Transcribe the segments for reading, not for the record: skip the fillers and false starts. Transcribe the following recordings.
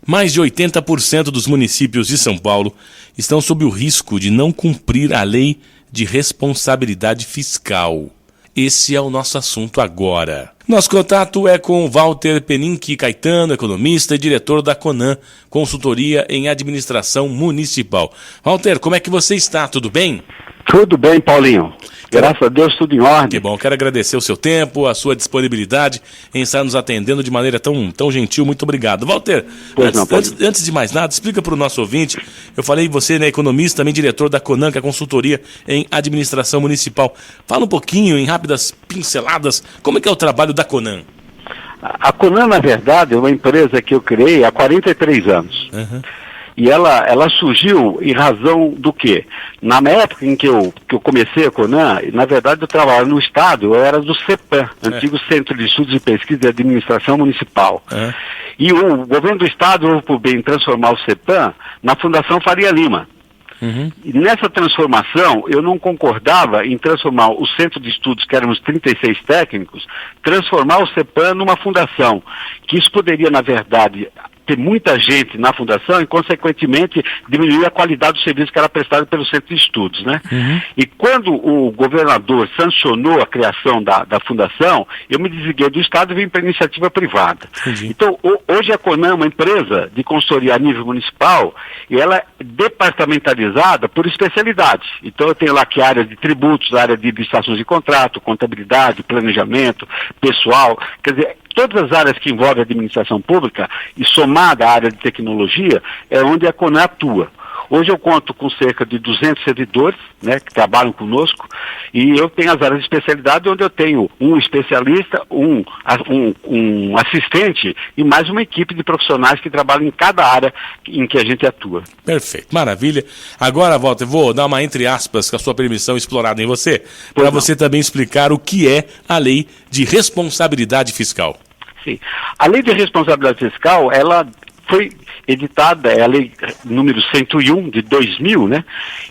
Mais de 80% dos municípios de São Paulo estão sob o risco de não cumprir a lei de responsabilidade fiscal. Esse é o nosso assunto agora. Nosso contato é com Walter Peninck Caetano, economista e diretor da Conan, consultoria em administração municipal. Walter, como é que você está? Tudo bem? Tudo bem, Paulinho. Graças a Deus, tudo em ordem. Que bom, quero agradecer o seu tempo, a sua disponibilidade em estar nos atendendo de maneira tão gentil. Muito obrigado. Walter, antes de mais nada, explica para o nosso ouvinte, eu falei, você é economista, também diretor da Conan, que é a consultoria em administração municipal. Fala um pouquinho, em rápidas pinceladas, como é que é o trabalho da Conan? A Conan, na verdade, é uma empresa que eu criei há 43 anos. Uhum. E ela surgiu em razão do quê? Na época em que eu comecei a Conan, na verdade eu trabalhava no Estado, eu era do CEPAM, antigo Centro de Estudos e Pesquisa de Administração Municipal. E o governo do Estado houve por bem transformar o CEPAM na Fundação Faria Lima. Uhum. E nessa transformação, eu não concordava em transformar o Centro de Estudos, que éramos 36 técnicos, transformar o CEPAM numa fundação, que isso poderia, na verdade, ter muita gente na fundação e, consequentemente, diminuir a qualidade do serviço que era prestado pelo Centro de Estudos, né? Uhum. E quando o governador sancionou a criação da fundação, eu me desliguei do Estado e vim para a iniciativa privada. Entendi. Então, hoje a Conan é uma empresa de consultoria a nível municipal e ela é departamentalizada por especialidades. Então, eu tenho lá que área de tributos, área de licitações de contrato, contabilidade, planejamento, pessoal, quer dizer, todas as áreas que envolvem a administração pública e somada à área de tecnologia é onde a Conan atua. Hoje eu conto com cerca de 200 servidores, né, que trabalham conosco, e eu tenho as áreas de especialidade onde eu tenho um especialista, um assistente e mais uma equipe de profissionais que trabalham em cada área em que a gente atua. Perfeito, maravilha. Agora, Walter, vou dar uma, entre aspas, com a sua permissão, explorada em você, para você também explicar o que é a lei de responsabilidade fiscal. Sim. A lei de responsabilidade fiscal, ela foi editada, é a lei número 101 de 2000, né?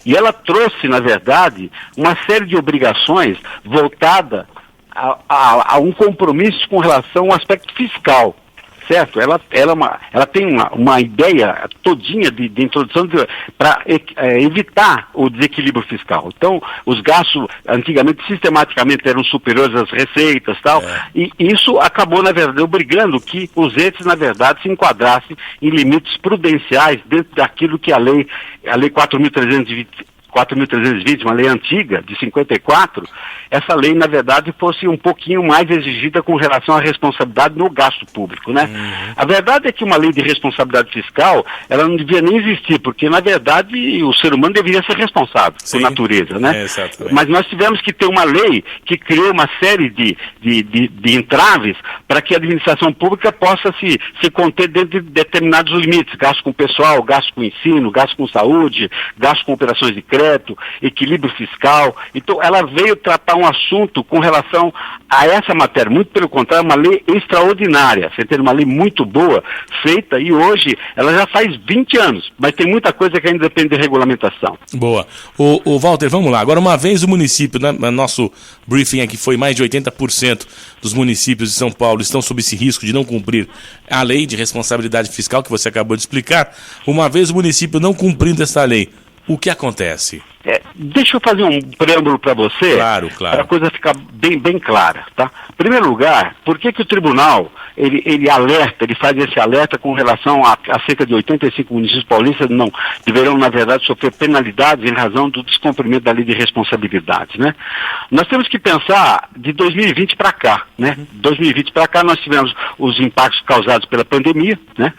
E ela trouxe, na verdade, uma série de obrigações voltada a um compromisso com relação ao aspecto fiscal. Certo? Ela tem uma ideia todinha de introdução para evitar o desequilíbrio fiscal. Então, os gastos antigamente sistematicamente eram superiores às receitas, tal, e isso acabou, na verdade, obrigando que os entes, na verdade, se enquadrassem em limites prudenciais dentro daquilo que a lei 4.320, uma lei antiga, de 54, essa lei, na verdade, fosse um pouquinho mais exigida com relação à responsabilidade no gasto público, né? Uhum. A verdade é que uma lei de responsabilidade fiscal, ela não devia nem existir, porque, na verdade, o ser humano deveria ser responsável por natureza, né? Mas nós tivemos que ter uma lei que criou uma série de entraves para que a administração pública possa se conter dentro de determinados limites, gasto com pessoal, gasto com ensino, gasto com saúde, gasto com operações de crédito, equilíbrio fiscal. Então, ela veio tratar um assunto com relação a essa matéria. Muito pelo contrário, uma lei extraordinária. Você tem uma lei muito boa, feita, e hoje ela já faz 20 anos, mas tem muita coisa que ainda depende de regulamentação. Boa. O Walter, vamos lá. Agora, uma vez o município, né, nosso briefing aqui foi mais de 80% dos municípios de São Paulo estão sob esse risco de não cumprir a lei de responsabilidade fiscal que você acabou de explicar. Uma vez o município não cumprindo essa lei, o que acontece? Deixa eu fazer um preâmbulo para você, para a coisa ficar bem clara, tá? Em primeiro lugar, por que o tribunal, ele faz esse alerta com relação a cerca de 85 municípios paulistas deverão, na verdade, sofrer penalidades em razão do descumprimento da lei de responsabilidade, né? Nós temos que pensar de 2020 para cá, né? 2020 para cá nós tivemos os impactos causados pela pandemia, né?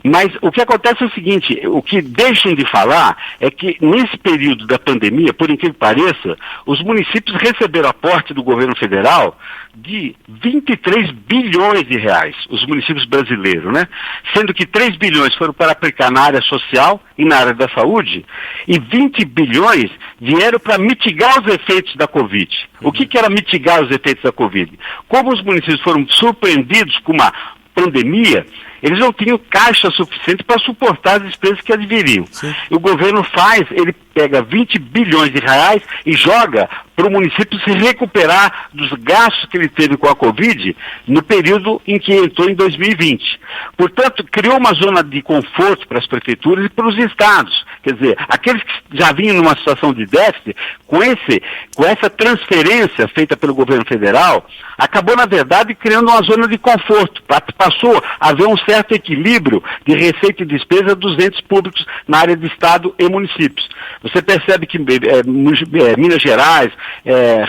Mas o que acontece é o seguinte, o que deixam de falar é que nesse período da pandemia, por incrível que pareça, os municípios receberam aporte do governo federal de 23 bilhões de reais, os municípios brasileiros, né? Sendo que 3 bilhões foram para aplicar na área social e na área da saúde, e 20 bilhões vieram para mitigar os efeitos da Covid. O que era mitigar os efeitos da Covid? Como os municípios foram surpreendidos com uma pandemia, Eles não tinham caixa suficiente para suportar as despesas que adviriam. Sim. E o governo ele pega 20 bilhões de reais e joga para o município se recuperar dos gastos que ele teve com a Covid no período em que entrou em 2020. Portanto, criou uma zona de conforto para as prefeituras e para os estados. Quer dizer, aqueles que já vinham numa situação de déficit, com essa transferência feita pelo governo federal, acabou, na verdade, criando uma zona de conforto. Passou a haver um certo equilíbrio de receita e despesa dos entes públicos na área de estado e municípios. Você percebe que Minas Gerais,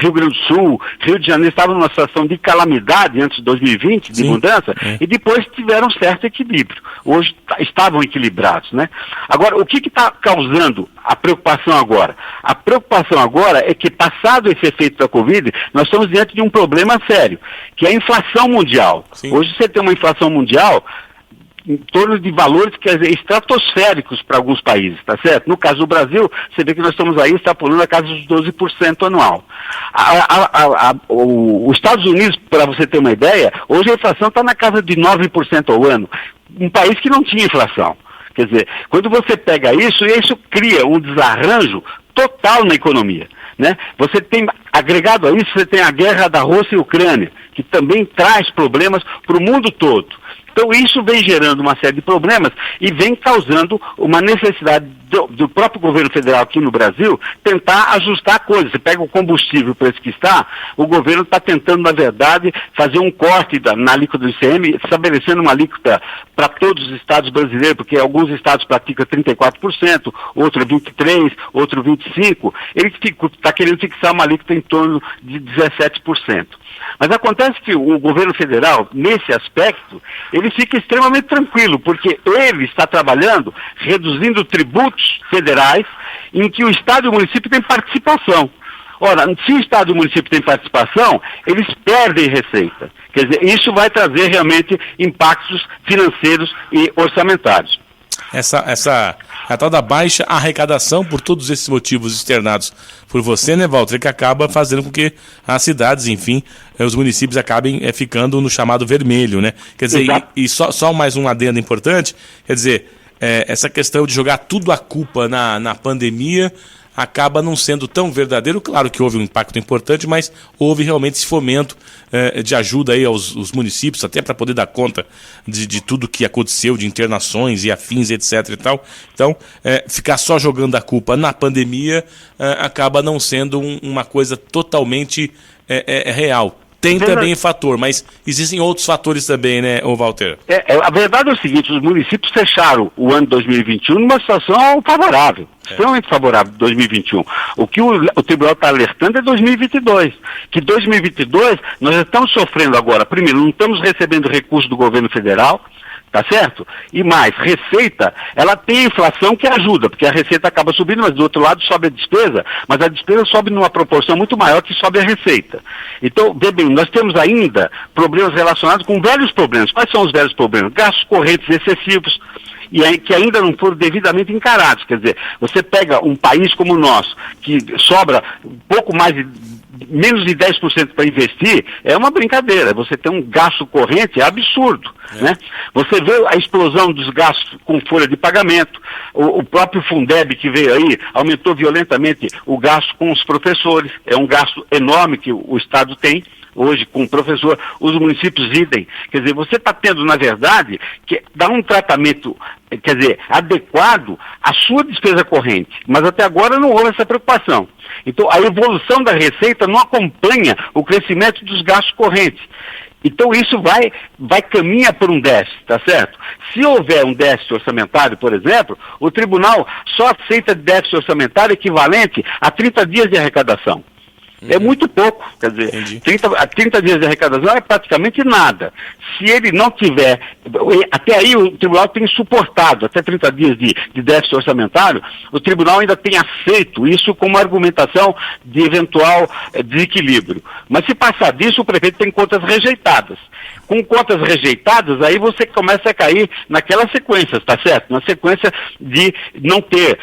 Rio Grande do Sul, Rio de Janeiro estavam numa situação de calamidade antes de 2020, de mudança, e depois tiveram um certo equilíbrio. Hoje estavam equilibrados, né? Agora, o que está causando a preocupação agora? A preocupação agora é que, passado esse efeito da Covid, nós estamos diante de um problema sério, que é a inflação mundial. Sim. Hoje você tem uma inflação mundial em torno de valores, quer dizer, estratosféricos para alguns países, tá certo? No caso do Brasil, você vê que nós estamos aí extrapolando a casa dos 12% anual. Os Estados Unidos, para você ter uma ideia, hoje a inflação está na casa de 9% ao ano. Um país que não tinha inflação. Quer dizer, quando você pega isso cria um desarranjo total na economia, né? Você tem, agregado a isso, você tem a guerra da Rússia e Ucrânia, que também traz problemas para o mundo todo. Então isso vem gerando uma série de problemas e vem causando uma necessidade do próprio governo federal aqui no Brasil tentar ajustar a coisa. Você pega o combustível, o preço que está, o governo está tentando, na verdade, fazer um corte na alíquota do ICM, estabelecendo uma alíquota para todos os estados brasileiros, porque alguns estados praticam 34%, outro 23%, outro 25%. Ele está querendo fixar uma alíquota em torno de 17%. Mas acontece que o governo federal, nesse aspecto, ele fica extremamente tranquilo, porque ele está trabalhando reduzindo tributos federais em que o Estado e o município têm participação. Ora, se o Estado e o município têm participação, eles perdem receita. Quer dizer, isso vai trazer realmente impactos financeiros e orçamentários. A tal da baixa arrecadação, por todos esses motivos externados por você, né, Walter, que acaba fazendo com que as cidades, enfim, os municípios acabem ficando no chamado vermelho, né? Quer dizer, e só mais um adendo importante, quer dizer, essa questão de jogar tudo a culpa na pandemia acaba não sendo tão verdadeiro. Claro que houve um impacto importante, mas houve realmente esse fomento de ajuda aí aos municípios, até para poder dar conta de tudo que aconteceu, de internações e afins, etc. e tal. Então, ficar só jogando a culpa na pandemia acaba não sendo uma coisa totalmente real. Tem também fator, mas existem outros fatores também, né, Walter? A verdade é o seguinte, os municípios fecharam o ano 2021 numa situação favorável, extremamente favorável, 2021. O que o tribunal está alertando é 2022, que 2022 nós estamos sofrendo agora, primeiro, não estamos recebendo recursos do governo federal, tá certo? E mais, receita, ela tem inflação que ajuda, porque a receita acaba subindo, mas do outro lado sobe a despesa, mas a despesa sobe numa proporção muito maior que sobe a receita. Então, vê bem, nós temos ainda problemas relacionados com velhos problemas. Quais são os velhos problemas? Gastos correntes excessivos, e que ainda não foram devidamente encarados. Quer dizer, você pega um país como o nosso, que sobra pouco mais menos de 10% para investir, é uma brincadeira. Você tem um gasto corrente, é absurdo. Né? Você vê a explosão dos gastos com folha de pagamento, o próprio Fundeb que veio aí, aumentou violentamente o gasto com os professores, é um gasto enorme que o Estado tem hoje com o professor, os municípios idem. Quer dizer, você está tendo, na verdade, que dar um tratamento, quer dizer, adequado à sua despesa corrente, mas até agora não houve essa preocupação. Então, a evolução da receita não acompanha o crescimento dos gastos correntes. Então isso vai caminhar por um déficit, tá certo? Se houver um déficit orçamentário, por exemplo, o tribunal só aceita déficit orçamentário equivalente a 30 dias de arrecadação. É muito pouco, quer dizer, 30 dias de arrecadação é praticamente nada. Se ele não tiver, até aí o tribunal tem suportado, até 30 dias de déficit orçamentário, o tribunal ainda tem aceito isso como argumentação de eventual desequilíbrio. Mas se passar disso, o prefeito tem contas rejeitadas. Com contas rejeitadas, aí você começa a cair naquela sequência, tá certo? Na sequência de não ter,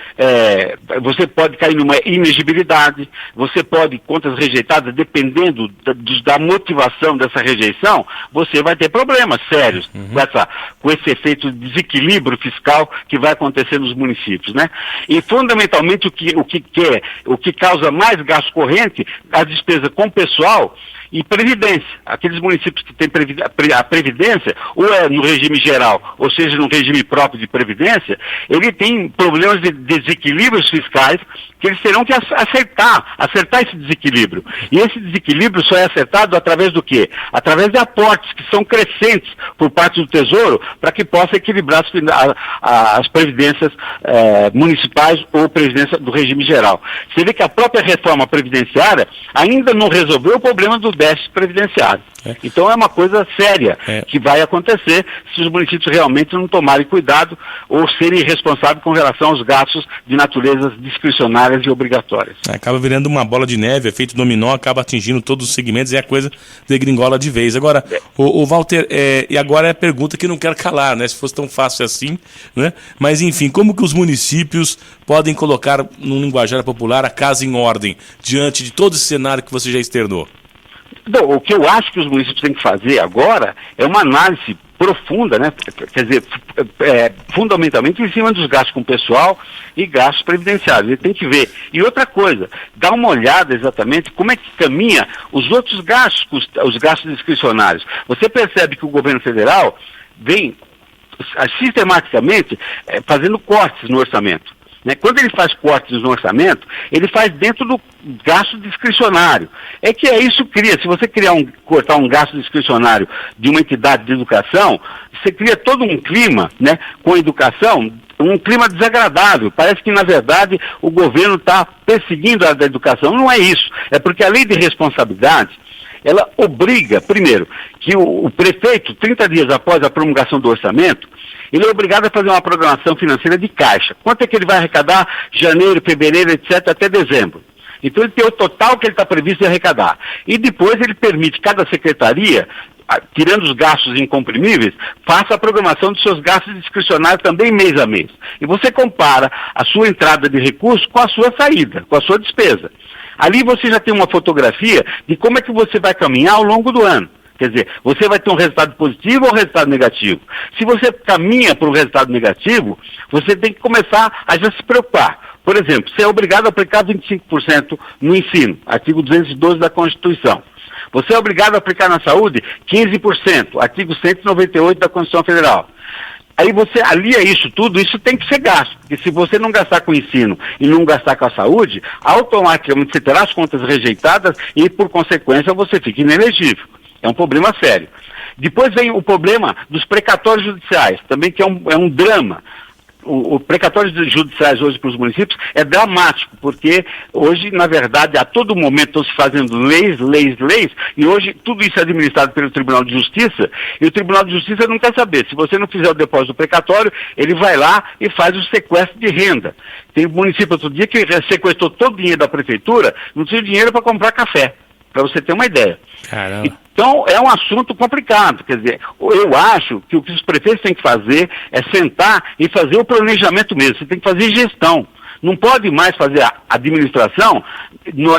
você pode cair numa inegibilidade, você pode, contas contas rejeitadas, dependendo da motivação dessa rejeição, você vai ter problemas sérios com esse efeito de desequilíbrio fiscal que vai acontecer nos municípios, né? E fundamentalmente o que causa mais gasto corrente, a despesa com pessoal e previdência. Aqueles municípios que têm a previdência, ou é no regime geral, ou seja, no regime próprio de previdência, ele tem problemas de desequilíbrios fiscais que eles terão que acertar esse desequilíbrio. E esse desequilíbrio só é acertado através do quê? Através de aportes que são crescentes por parte do Tesouro para que possa equilibrar as previdências municipais ou previdência do regime geral. Você vê que a própria reforma previdenciária ainda não resolveu o problema do déficit previdenciário. Então é uma coisa séria que vai acontecer se os municípios realmente não tomarem cuidado ou serem responsáveis com relação aos gastos de naturezas discricionárias e obrigatórias. Acaba virando uma bola de neve, efeito dominó, acaba atingindo todos os segmentos e a coisa degringola de vez. Agora, o Walter, e agora é a pergunta que não quero calar, né? Se fosse tão fácil assim, né? Mas enfim, como que os municípios podem colocar, num linguajar popular, a casa em ordem, diante de todo esse cenário que você já externou? Então, o que eu acho que os municípios têm que fazer agora é uma análise profunda, né? Quer dizer, fundamentalmente em cima dos gastos com pessoal e gastos previdenciários. Ele tem que ver. E outra coisa, dá uma olhada exatamente como é que caminha os outros gastos, os gastos discricionários. Você percebe que o governo federal vem sistematicamente fazendo cortes no orçamento. Quando ele faz cortes no orçamento, ele faz dentro do gasto discricionário. É que isso cria, se você cortar um gasto discricionário de uma entidade de educação, você cria todo um clima, né, com a educação, um clima desagradável. Parece que, na verdade, o governo está perseguindo a da educação. Não é isso. É porque a lei de responsabilidade, ela obriga, primeiro, que o prefeito, 30 dias após a promulgação do orçamento, ele é obrigado a fazer uma programação financeira de caixa. Quanto é que ele vai arrecadar janeiro, fevereiro, etc., até dezembro? Então ele tem o total que ele está previsto de arrecadar. E depois ele permite que cada secretaria, tirando os gastos incomprimíveis, faça a programação dos seus gastos discricionários também mês a mês. E você compara a sua entrada de recursos com a sua saída, com a sua despesa. Ali você já tem uma fotografia de como é que você vai caminhar ao longo do ano. Quer dizer, você vai ter um resultado positivo ou um resultado negativo? Se você caminha para um resultado negativo, você tem que começar a já se preocupar. Por exemplo, você é obrigado a aplicar 25% no ensino, artigo 212 da Constituição. Você é obrigado a aplicar na saúde 15%, artigo 198 da Constituição Federal. Aí você alia isso tudo, isso tem que ser gasto, porque se você não gastar com o ensino e não gastar com a saúde, automaticamente você terá as contas rejeitadas e, por consequência, você fica inelegível. É um problema sério. Depois vem o problema dos precatórios judiciais, também que é um drama. O precatórios judiciais hoje para os municípios é dramático, porque hoje, na verdade, a todo momento estão se fazendo leis, e hoje tudo isso é administrado pelo Tribunal de Justiça, e o Tribunal de Justiça não quer saber. Se você não fizer o depósito do precatório, ele vai lá e faz o sequestro de renda. Tem um município outro dia que sequestrou todo o dinheiro da prefeitura, não tinha dinheiro para comprar café, para você ter uma ideia. Caramba. Então, é um assunto complicado. Quer dizer, eu acho que o que os prefeitos têm que fazer é sentar e fazer o planejamento mesmo. Você tem que fazer gestão. Não pode mais fazer a administração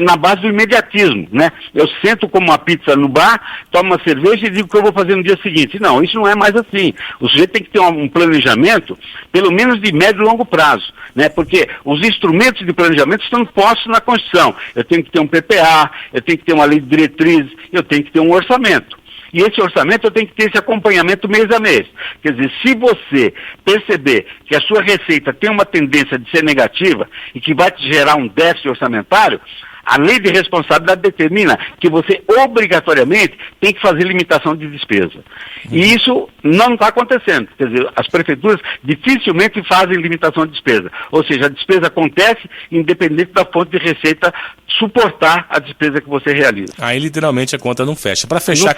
na base do imediatismo, né? Eu sento como uma pizza no bar, tomo uma cerveja e digo o que eu vou fazer no dia seguinte. Não, isso não é mais assim. O sujeito tem que ter um planejamento, pelo menos de médio e longo prazo, né? Porque os instrumentos de planejamento estão postos na Constituição. Eu tenho que ter um PPA, eu tenho que ter uma lei de diretrizes, eu tenho que ter um orçamento. E esse orçamento eu tenho que ter esse acompanhamento mês a mês. Quer dizer, se você perceber que a sua receita tem uma tendência de ser negativa e que vai te gerar um déficit orçamentário, a lei de responsabilidade determina que você obrigatoriamente tem que fazer limitação de despesa. E isso não está acontecendo. Quer dizer, as prefeituras dificilmente fazem limitação de despesa. Ou seja, a despesa acontece independente da fonte de receita suportar a despesa que você realiza. Aí literalmente a conta não fecha. Para fechar...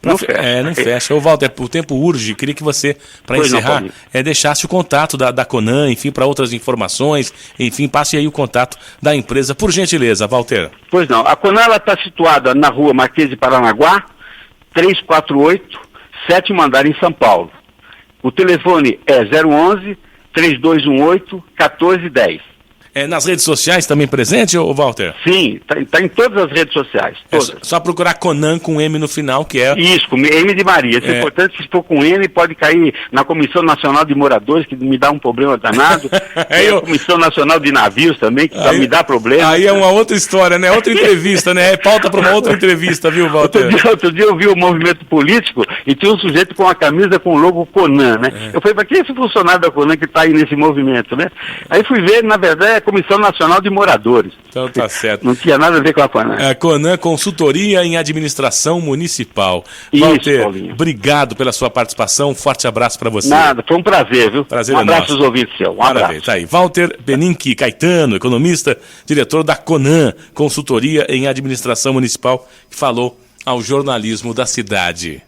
Não fecha. Não fecha. Ô Walter, o tempo urge, queria que você, para encerrar, deixasse o contato da Conan, enfim, para outras informações, enfim, passe aí o contato da empresa, por gentileza, Walter. Pois não, a Conan está situada na rua Marquês de Paranaguá, 348, 7º andar em São Paulo. O telefone é 011-3218-1410. Nas redes sociais também presente, ô Walter? Sim, tá em todas as redes sociais. Todas. Só procurar Conan com M no final, que é... Isso, com M de Maria. É importante que se for com M, pode cair na Comissão Nacional de Moradores, que me dá um problema danado. A Comissão Nacional de Navios também, que me dá problema. Aí é uma outra história, né? Outra entrevista, né? É pauta para uma outra entrevista, viu, Walter? Outro dia eu vi um movimento político e tinha um sujeito com a camisa com o logo Conan, né? Eu falei, para que esse funcionário da Conan que está aí nesse movimento, né? Aí fui ver, na verdade, é a Comissão Nacional de Moradores. Então tá certo. Não tinha nada a ver com a Conan. A Conan, Consultoria em Administração Municipal. Isso, Walter, Paulinho. Obrigado pela sua participação. Um forte abraço para você. Nada, foi um prazer, viu? Prazer um abraço nosso. aos ouvintes seus. Um abraço. Tá aí. Walter Beninck Caetano, economista, diretor da Conan, Consultoria em Administração Municipal, que falou ao jornalismo da cidade.